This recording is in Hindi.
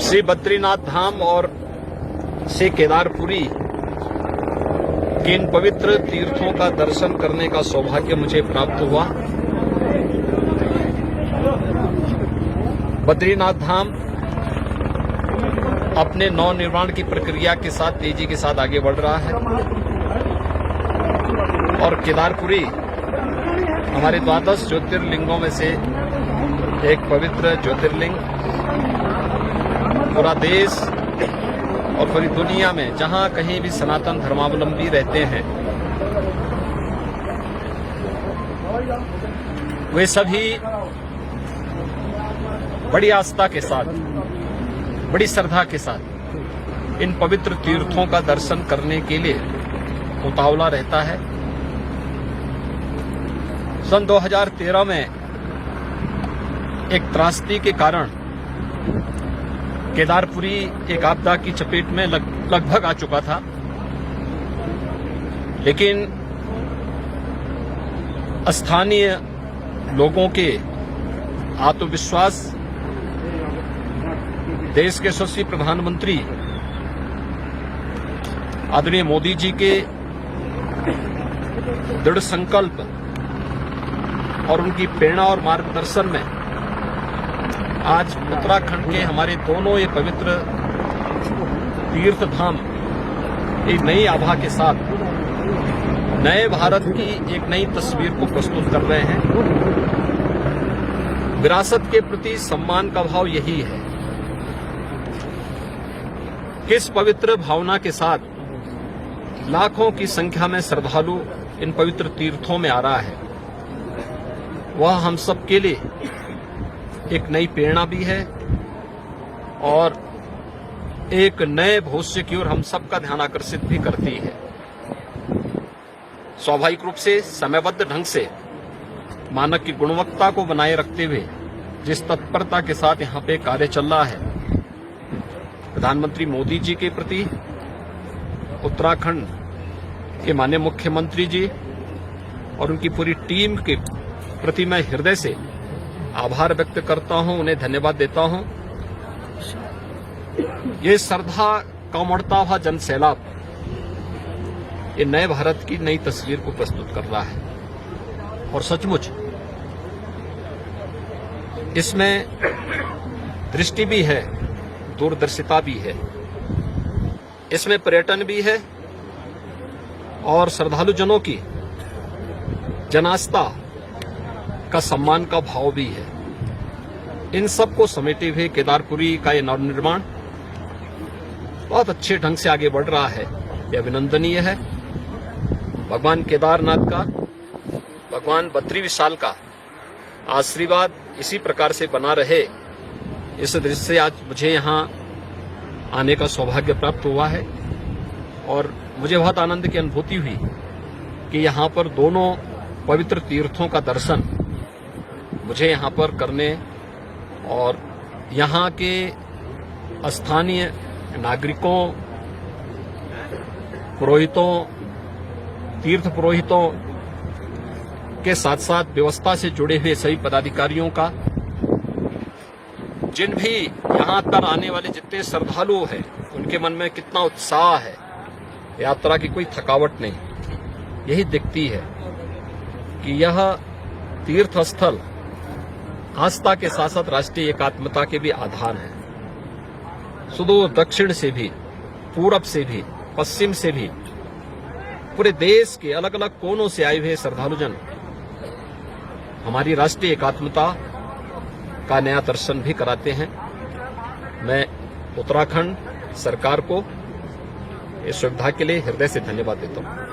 श्री बद्रीनाथ धाम और श्री केदारपुरी के इन पवित्र तीर्थों का दर्शन करने का सौभाग्य मुझे प्राप्त हुआ। बद्रीनाथ धाम अपने नवनिर्माण की प्रक्रिया के साथ तेजी के साथ आगे बढ़ रहा है और केदारपुरी हमारे 12 ज्योतिर्लिंगों में से एक पवित्र ज्योतिर्लिंग। पूरा देश और पूरी दुनिया में जहां कहीं भी सनातन धर्मावलंबी रहते हैं, वे सभी बड़ी आस्था के साथ, बड़ी श्रद्धा के साथ इन पवित्र तीर्थों का दर्शन करने के लिए उतावला रहता है। सन 2013 में एक त्रासदी के कारण केदारपुरी एक आपदा की चपेट में लगभग आ चुका था, लेकिन स्थानीय लोगों के आत्मविश्वास, देश के यशस्वी प्रधानमंत्री आदरणीय मोदी जी के दृढ़ संकल्प और उनकी प्रेरणा और मार्गदर्शन में आज उत्तराखंड के हमारे दोनों ये पवित्र तीर्थ धाम एक नई आभा के साथ नए भारत की एक नई तस्वीर को प्रस्तुत कर रहे हैं। विरासत के प्रति सम्मान का भाव यही है। किस पवित्र भावना के साथ लाखों की संख्या में श्रद्धालु इन पवित्र तीर्थों में आ रहा है, वह हम सब के लिए एक नई प्रेरणा भी है और एक नए भविष्य की ओर हम सबका ध्यान आकर्षित भी करती है। स्वाभाविक रूप से समयबद्ध ढंग से मानक की गुणवत्ता को बनाए रखते हुए जिस तत्परता के साथ यहाँ पे कार्य चल रहा है, प्रधानमंत्री मोदी जी के प्रति उत्तराखंड के माननीय मुख्यमंत्री जी और उनकी पूरी टीम के प्रति मैं हृदय से आभार व्यक्त करता हूं, उन्हें धन्यवाद देता हूं। ये श्रद्धा का उमड़ता हुआ जन सैलाब ये नए भारत की नई तस्वीर को प्रस्तुत कर रहा है और सचमुच इसमें दृष्टि भी है, दूरदर्शिता भी है, इसमें पर्यटन भी है और श्रद्धालुजनों की जनास्था का सम्मान का भाव भी है। इन सब को समेटे हुए केदारपुरी का ये नवनिर्माण बहुत अच्छे ढंग से आगे बढ़ रहा है, ये अभिनंदनीय है। भगवान केदारनाथ का, भगवान बद्री विशाल का आशीर्वाद इसी प्रकार से बना रहे, इस दृष्टि से आज मुझे यहाँ आने का सौभाग्य प्राप्त हुआ है और मुझे बहुत आनंद की अनुभूति हुई कि यहाँ पर दोनों पवित्र तीर्थों का दर्शन मुझे यहाँ पर करने और यहाँ के स्थानीय नागरिकों, पुरोहितों, तीर्थ पुरोहितों के साथ साथ व्यवस्था से जुड़े हुए सभी पदाधिकारियों का, जिन भी यहाँ पर आने वाले जितने श्रद्धालु हैं उनके मन में कितना उत्साह है, यात्रा की कोई थकावट नहीं। यही दिखती है कि यह तीर्थ स्थल आस्था के साथ साथ राष्ट्रीय एकात्मता के भी आधार है। सुदूर दक्षिण से भी, पूरब से भी, पश्चिम से भी, पूरे देश के अलग अलग कोनों से आए हुए श्रद्धालुजन हमारी राष्ट्रीय एकात्मता का नया दर्शन भी कराते हैं। मैं उत्तराखंड सरकार को इस सुविधा के लिए हृदय से धन्यवाद देता हूं।